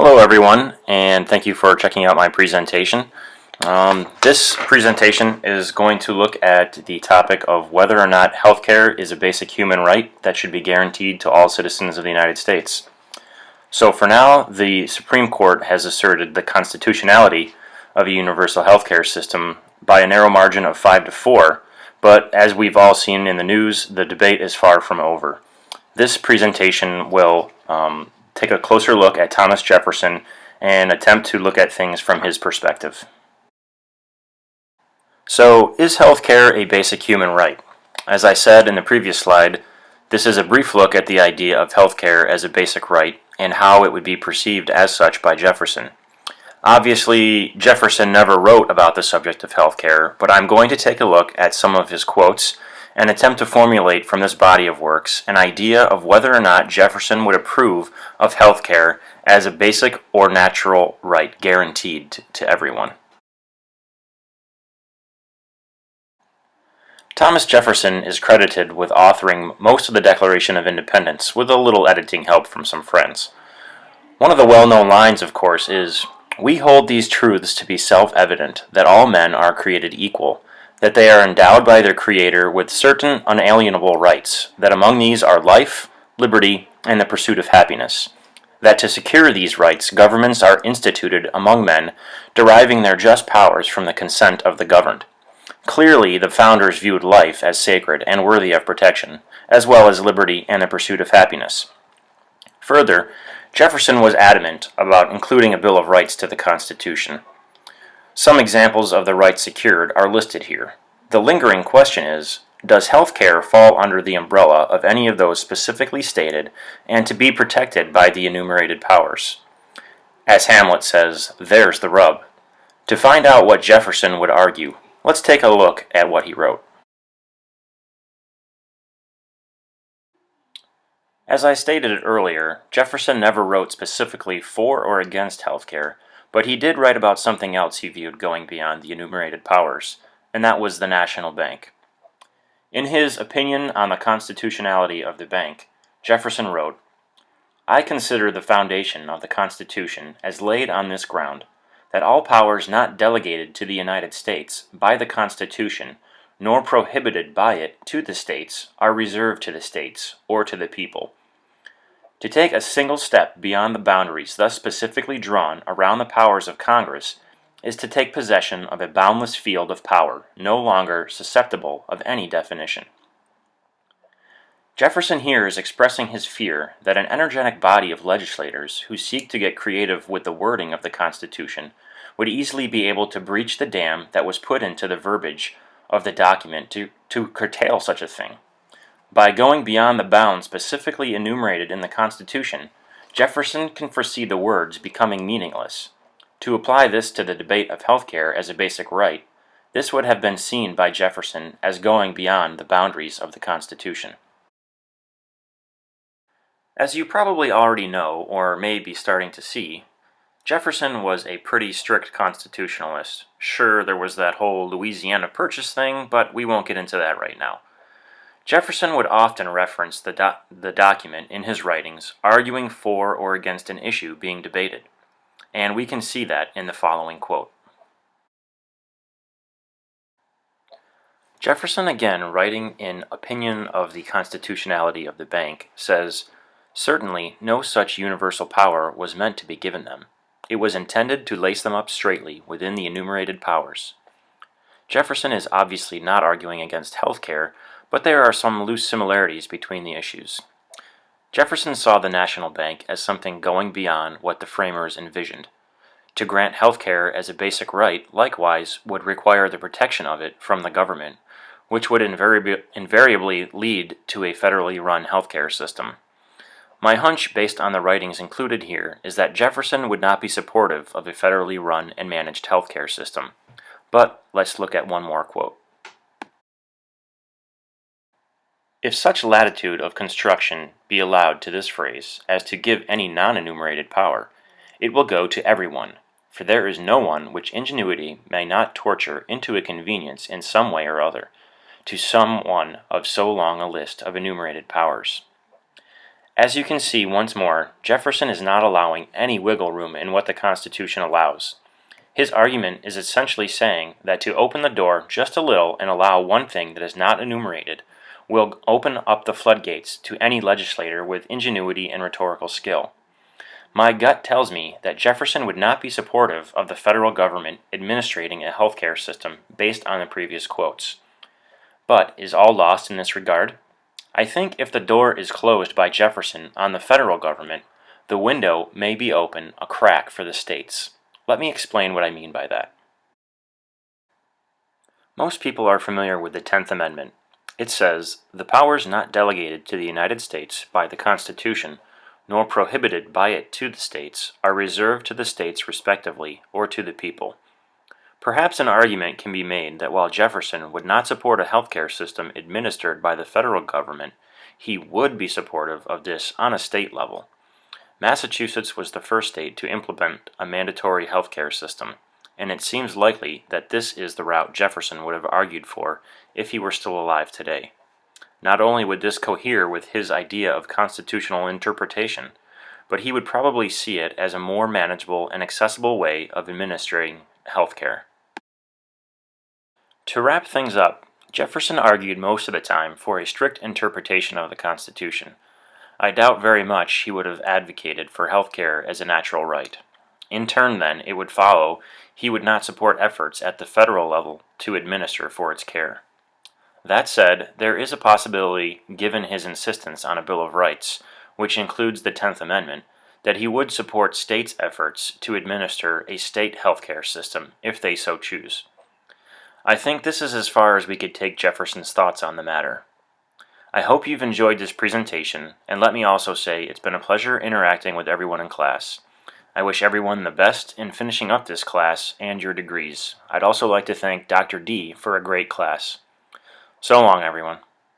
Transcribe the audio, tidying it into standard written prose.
Hello everyone, and thank you for checking out my presentation. This presentation is going to look at the topic of whether or not healthcare is a basic human right that should be guaranteed to all citizens of the United States. So for now, the Supreme Court has asserted the constitutionality of a universal healthcare system by a narrow margin of 5-4, but as we've all seen in the news, the debate is far from over. This presentation will take a closer look at Thomas Jefferson and attempt to look at things from his perspective. So, is healthcare a basic human right? As I said in the previous slide, this is a brief look at the idea of healthcare as a basic right and how it would be perceived as such by Jefferson. Obviously, Jefferson never wrote about the subject of healthcare, but I'm going to take a look at some of his quotes and attempt to formulate from this body of works an idea of whether or not Jefferson would approve of healthcare as a basic or natural right guaranteed to everyone. Thomas Jefferson is credited with authoring most of the Declaration of Independence with a little editing help from some friends. One of the well-known lines, of course, is, "We hold these truths to be self-evident, that all men are created equal, that they are endowed by their Creator with certain unalienable rights, that among these are life, liberty, and the pursuit of happiness, that to secure these rights governments are instituted among men, deriving their just powers from the consent of the governed." Clearly, the founders viewed life as sacred and worthy of protection, as well as liberty and the pursuit of happiness. Further, Jefferson was adamant about including a Bill of Rights to the Constitution. Some examples of the rights secured are listed here. The lingering question is, does health care fall under the umbrella of any of those specifically stated and to be protected by the enumerated powers? As Hamlet says, there's the rub. To find out what Jefferson would argue, let's take a look at what he wrote. As I stated earlier, Jefferson never wrote specifically for or against healthcare, but he did write about something else he viewed going beyond the enumerated powers, and that was the national bank. In his opinion on the constitutionality of the bank, Jefferson wrote, "I consider the foundation of the Constitution as laid on this ground, that all powers not delegated to the United States by the Constitution, nor prohibited by it to the States, are reserved to the States, or to the people. To take a single step beyond the boundaries thus specifically drawn around the powers of Congress is to take possession of a boundless field of power, no longer susceptible of any definition." Jefferson here is expressing his fear that an energetic body of legislators who seek to get creative with the wording of the Constitution would easily be able to breach the dam that was put into the verbiage of the document to curtail such a thing. By going beyond the bounds specifically enumerated in the Constitution, Jefferson can foresee the words becoming meaningless. To apply this to the debate of healthcare as a basic right, this would have been seen by Jefferson as going beyond the boundaries of the Constitution. As you probably already know, or may be starting to see, Jefferson was a pretty strict constitutionalist. Sure, there was that whole Louisiana Purchase thing, but we won't get into that right now. Jefferson would often reference the document in his writings, arguing for or against an issue being debated, and we can see that in the following quote. Jefferson, again writing in opinion of the constitutionality of the bank, says, "Certainly no such universal power was meant to be given them. It was intended to lace them up straightly within the enumerated powers." Jefferson is obviously not arguing against healthcare, but there are some loose similarities between the issues. Jefferson saw the national bank as something going beyond what the framers envisioned. To grant healthcare as a basic right, likewise, would require the protection of it from the government, which would invariably lead to a federally run healthcare system. My hunch, based on the writings included here, is that Jefferson would not be supportive of a federally run and managed healthcare system. But let's look at one more quote. If such latitude of construction be allowed to this phrase as to give any non-enumerated power, it will go to everyone, for there is no one which ingenuity may not torture into a convenience in some way or other, to some one of so long a list of enumerated powers. As you can see once more, Jefferson is not allowing any wiggle room in what the Constitution allows. His argument is essentially saying that to open the door just a little and allow one thing that is not enumerated will open up the floodgates to any legislator with ingenuity and rhetorical skill. My gut tells me that Jefferson would not be supportive of the federal government administrating a healthcare system based on the previous quotes. But is all lost in this regard? I think if the door is closed by Jefferson on the federal government, the window may be open a crack for the states. Let me explain what I mean by that. Most people are familiar with the 10th Amendment. It says, "The powers not delegated to the United States by the Constitution, nor prohibited by it to the states, are reserved to the states respectively, or to the people." Perhaps an argument can be made that while Jefferson would not support a healthcare system administered by the federal government, he would be supportive of this on a state level. Massachusetts was the first state to implement a mandatory healthcare system, and it seems likely that this is the route Jefferson would have argued for if he were still alive today. Not only would this cohere with his idea of constitutional interpretation, but he would probably see it as a more manageable and accessible way of administering healthcare. To wrap things up, Jefferson argued most of the time for a strict interpretation of the Constitution. I doubt very much he would have advocated for healthcare as a natural right. In turn, then, it would follow he would not support efforts at the federal level to administer for its care. That said, there is a possibility, given his insistence on a Bill of Rights, which includes the 10th Amendment, that he would support states' efforts to administer a state healthcare system if they so choose. I think this is as far as we could take Jefferson's thoughts on the matter. I hope you've enjoyed this presentation, and let me also say it's been a pleasure interacting with everyone in class. I wish everyone the best in finishing up this class and your degrees. I'd also like to thank Dr. D for a great class. So long, everyone.